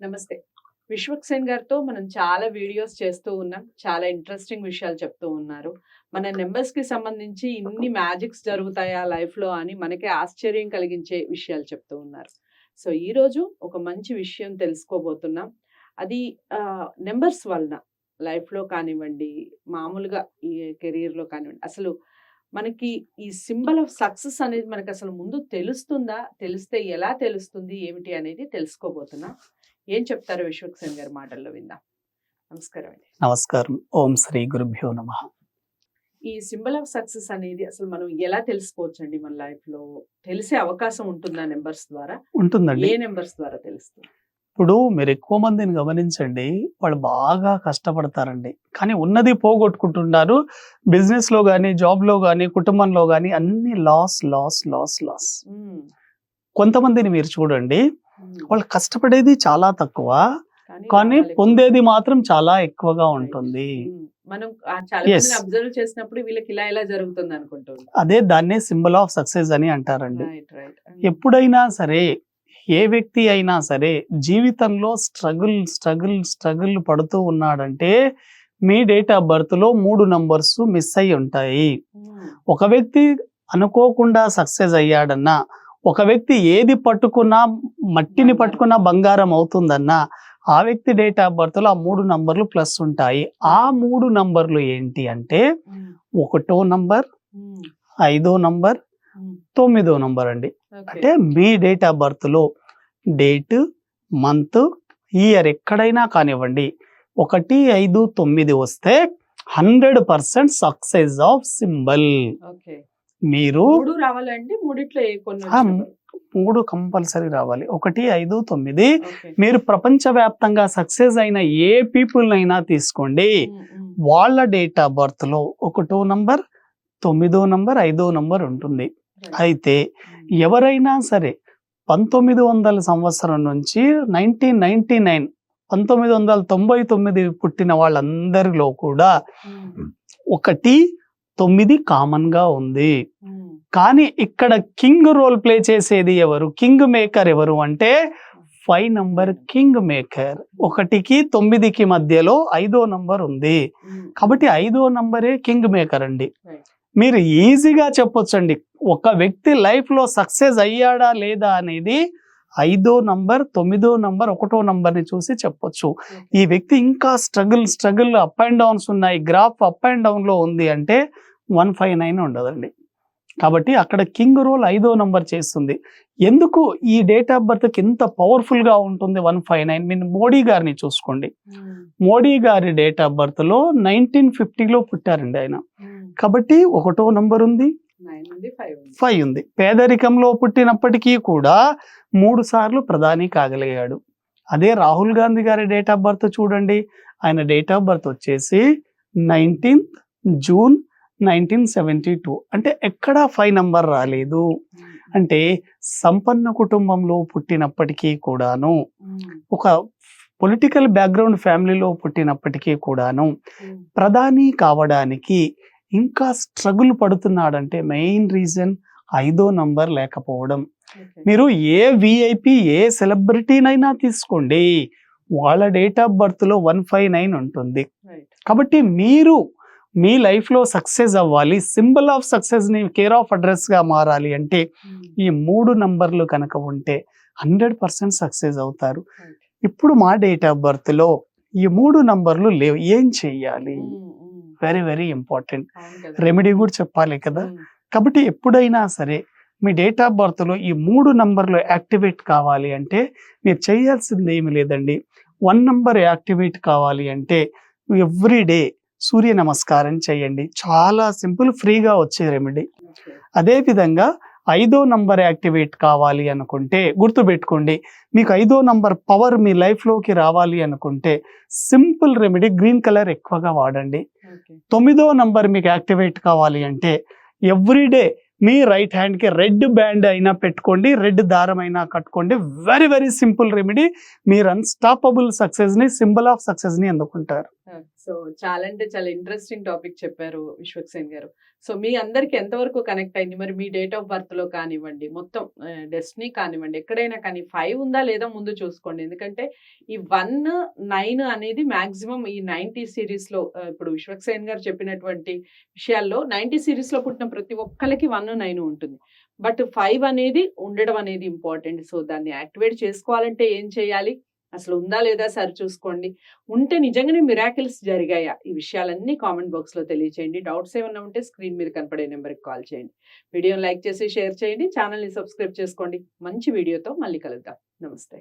నమస్తే. విశ్వక్సేన్ గారితో మనం చాలా వీడియోస్ చేస్తూ ఉన్నాం. చాలా ఇంట్రెస్టింగ్ విషయాలు చెప్తూ ఉన్నారు. మన నంబర్స్‌కి సంబంధించి ఇన్ని మ్యాజిక్స్ జరుగుతాయా లైఫ్‌లో అని మనకే ఆశ్చర్యం కలిగించే విషయాలు చెప్తూ ఉన్నారు. సో, ఈరోజు ఒక మంచి విషయం తెలుసుకోబోతున్నాం. అది నంబర్స్ వలన లైఫ్‌లో కానివ్వండి, మామూలుగా ఈ కెరియర్‌లో కానివ్వండి, అసలు మనకి ఈ సింబల్ ఆఫ్ సక్సెస్ అనేది మనకసలు ముందు తెలుస్తుందా? తెలిస్తే ఎలా తెలుస్తుంది? ఏమిటి అనేది తెలుసుకోబోతున్నాం. ఏం చెప్తారు విశ్వక్సేన్ గారి మాటల్లో విందాం. నమస్కారం అండి. నమస్కారం. ఓం శ్రీ గురుభ్యో నమః. ఈ సింబల్ ఆఫ్ సక్సెస్ అనేది అసలు మనం ఎలా తెలుసుకోవచ్చండి మన లైఫ్‌లో? తెలిసే అవకాశం ఉంటుందా నంబర్స్ ద్వారా? ఉంటుందండి. ఏ నంబర్స్ ద్వారా తెలుస్తుంది? ఇప్పుడు మీరు ఎక్కువ మందిని గమనించండి. వాళ్ళు బాగా కష్టపడతారండి. కానీ ఉన్నది పోగొట్టుకుంటున్నారు. బిజినెస్‌లో గాని, జాబ్‌లో గాని, కుటుంబంలో గాని అన్ని లాస్. హ్మ్. కొంతమందిని మీరు చూడండి. హ్మ్. వాళ్ళు కష్టపడేది చాలా తక్కువ. కానీ లాభాలు ఎక్కువ. పొందేది మాత్రం చాలా ఎక్కువగా ఉంటుంది. హ్మ్. మనం చాలా యెస్. మందిని అబ్జర్వ్ చేసినప్పుడు వీళ్ళకి ఇలా జరుగుతుంది అనుకుంటూ ఉంటాం. అదే దాన్నే సింబల్ ఆఫ్ సక్సెస్ అని అంటారండి. రైట్. ఎప్పుడైనా సరే, ఏ వ్యక్తి అయినా సరే జీవితంలో స్ట్రగుల్ పడుతూ ఉన్నాడంటే మీ డేట్ ఆఫ్ బర్త్‌లో 3 నంబర్స్ మిస్ అయ్యి ఉంటాయి. ఒక వ్యక్తి అనుకోకుండా సక్సెస్ అయ్యాడన్నా, ఒక వ్యక్తి ఏది పట్టుకున్నా మట్టిని పట్టుకున్నా బంగారం అవుతుందన్నా, ఆ వ్యక్తి డేట్ ఆఫ్ బర్త్‌లో ఆ 3 నంబర్లు ప్లస్ ఉంటాయి. ఆ 3 నంబర్లు ఏంటి అంటే, ఒకటో నంబర్, 5వ నంబర్, 9వ నంబర్ అండి. అంటే మీ డేట్ ఆఫ్ బర్త్‌లో డేట్, మంత్, ఇయర్ ఎక్కడైనా కానివ్వండి 1, 5, 9 వస్తే 100% సక్సెస్ ఆఫ్ సింబల్. ఓకే. మీరు 3 రావాలండి. మూడిట్లో ఏ కొన్ని ఆ, వచ్చినా 3 కంపల్సరీ రావాలి. 1, 5, 9. ఓకే. మీరు ప్రపంచవ్యాప్తంగా సక్సెస్ అయిన ఏ పీపుల్ అయినా తీసుకోండి, వాళ్ళ డేట్ ఆఫ్ బర్త్ లో 1వ నంబర్, 9వ నంబర్, 5వ నంబర్ ఉంటుంది. అయితే ఎవరైనా సరే 1900 సంవత్సరం నుంచి 1999 1999 పుట్టిన వాళ్ళందరిలో కూడా 1, 9 కామన్ గా ఉంది. కానీ ఇక్కడ కింగ్ రోల్ ప్లే చేసేది ఎవరు? కింగ్ మేకర్ ఎవరు అంటే 5 నంబర్ కింగ్ మేకర్. 1కి 9కి మధ్యలో 5వ నంబర్ ఉంది. కాబట్టి 5వ నంబరే కింగ్ మేకర్ అండి. మీరు ఈజీగా చెప్పొచ్చండి, ఒక వ్యక్తి లైఫ్ లో సక్సెస్ అయ్యాడా లేదా అనేది 5వ నంబర్, 9వ నంబర్, 1వ నంబర్ ని చూసి చెప్పొచ్చు. ఈ వ్యక్తి ఇంకా స్ట్రగుల్ అప్ అండ్ డౌన్స్ ఉన్నాయి, గ్రాఫ్ అప్ అండ్ డౌన్ లో ఉంది అంటే 159 ఉండదండి. కాబట్టి అక్కడ కింగ్ రోల్ 5వ నంబర్ చేస్తుంది. ఎందుకు ఈ డేట్ ఆఫ్ బర్త్ కి ఎంత పవర్ఫుల్ గా ఉంటుంది 159? మీరు మోడీ గారిని చూసుకోండి. మోడీ గారి డేట్ ఆఫ్ బర్త్ లో 1950లో పుట్టారండి ఆయన. కాబట్టి 1వ నంబర్ ఉంది, 5 ఉంది. పేదరికంలో పుట్టినప్పటికీ కూడా 3 సార్లు ప్రధాని కాగలిగాడు. అదే రాహుల్ గాంధీ గారి డేట్ ఆఫ్ బర్త్ చూడండి. ఆయన డేట్ ఆఫ్ బర్త్ వచ్చేసి 19th జూన్ 1972. అంటే ఎక్కడా 5 నంబర్ రాలేదు. అంటే సంపన్న కుటుంబంలో పుట్టినప్పటికీ కూడాను, ఒక పొలిటికల్ బ్యాక్గ్రౌండ్ ఫ్యామిలీలో పుట్టినప్పటికీ కూడాను ప్రధాని కావడానికి ఇంకా స్ట్రగుల్ పడుతున్నాడంటే మెయిన్ రీజన్ 5వ నంబర్ లేకపోవడం. మీరు ఏ విఐపి, ఏ సెలబ్రిటీనైనా తీసుకోండి, వాళ్ళ డేట్ ఆఫ్ బర్త్ లో 159 ఉంటుంది. కాబట్టి మీరు మీ లైఫ్ లో సక్సెస్ అవ్వాలి, సింబల్ ఆఫ్ సక్సెస్ ని కేర్ ఆఫ్ అడ్రస్ గా మారాలి అంటే ఈ 3 నంబర్లు కనుక ఉంటే 100% సక్సెస్ అవుతారు. ఇప్పుడు మా డేట్ ఆఫ్ బర్త్ లో ఈ 3 నంబర్లు లేవు, ఏం చెయ్యాలి? Very important. రెమెడీ కూడా చెప్పాలి కదా. కాబట్టి ఎప్పుడైనా సరే మీ డేట్ ఆఫ్ బర్త్ లో ఈ 3 నంబర్లు యాక్టివేట్ కావాలి అంటే మీరు చేయాల్సింది ఏమి లేదండి. 1 నంబర్ యాక్టివేట్ కావాలి అంటే ఎవ్రీ డే సూర్య నమస్కారం చేయండి. చాలా సింపుల్, ఫ్రీగా వచ్చే రెమెడీ. అదే విధంగా 5వ నంబర్ యాక్టివేట్ కావాలి అనుకుంటే గుర్తుపెట్టుకోండి, మీకు 5వ నంబర్ పవర్ మీ లైఫ్ లోకి రావాలి అనుకుంటే సింపుల్ రెమెడీ, గ్రీన్ కలర్ ఎక్కువగా వాడండి. 9వ నంబర్ మీకు యాక్టివేట్ కావాలి అంటే ఎవ్రీ డే మీ రైట్ హ్యాండ్ కి రెడ్ బ్యాండ్ అయినా పెట్టుకోండి, రెడ్ దారం అయినా కట్టుకోండి. Very simple remedy. మీరు అన్స్టాపబుల్ సక్సెస్ ని, సింబల్ ఆఫ్ సక్సెస్ ని అందుకుంటారు. సో చాలా అంటే చాలా ఇంట్రెస్టింగ్ టాపిక్ చెప్పారు విశ్వక్సేన్ గారు. సో మీ అందరికి ఎంతవరకు కనెక్ట్ అయింది? మరి మీ డేట్ ఆఫ్ బర్త్ లో కానివ్వండి, మొత్తం డెస్టినీ కానివ్వండి, ఎక్కడైనా కానీ 5 ఉందా లేదా ముందు చూసుకోండి. ఎందుకంటే ఈ 1, 9 అనేది మాక్సిమం ఈ 90 సిరీస్ లో ఇప్పుడు విశ్వక్సేన్ గారు చెప్పినటువంటి విషయాల్లో 90 సిరీస్ లో పుట్టిన ప్రతి ఒక్కరికి 1, 9 ఉంటుంది. బట్ 5 అనేది ఉండడం అనేది ఇంపార్టెంట్. సో దాన్ని యాక్టివేట్ చేసుకోవాలంటే ఏం చేయాలి? అసలు ఉందా లేదా సరి చూసుకోండి. ఉంటే నిజంగానే మిరాకిల్స్ జరిగాయా? ఈ విషయాలన్నీ కామెంట్ బాక్స్‌లో తెలియచేయండి. డౌట్స్ ఏమన్నా ఉంటే స్క్రీన్ మీద కనపడే నంబర్‌కి కాల్ చేయండి. వీడియోని లైక్ చేసి షేర్ చేయండి. ఛానెల్‌ని సబ్స్క్రైబ్ చేసుకోండి. మంచి వీడియోతో మళ్ళీ కలుద్దాం. నమస్తే.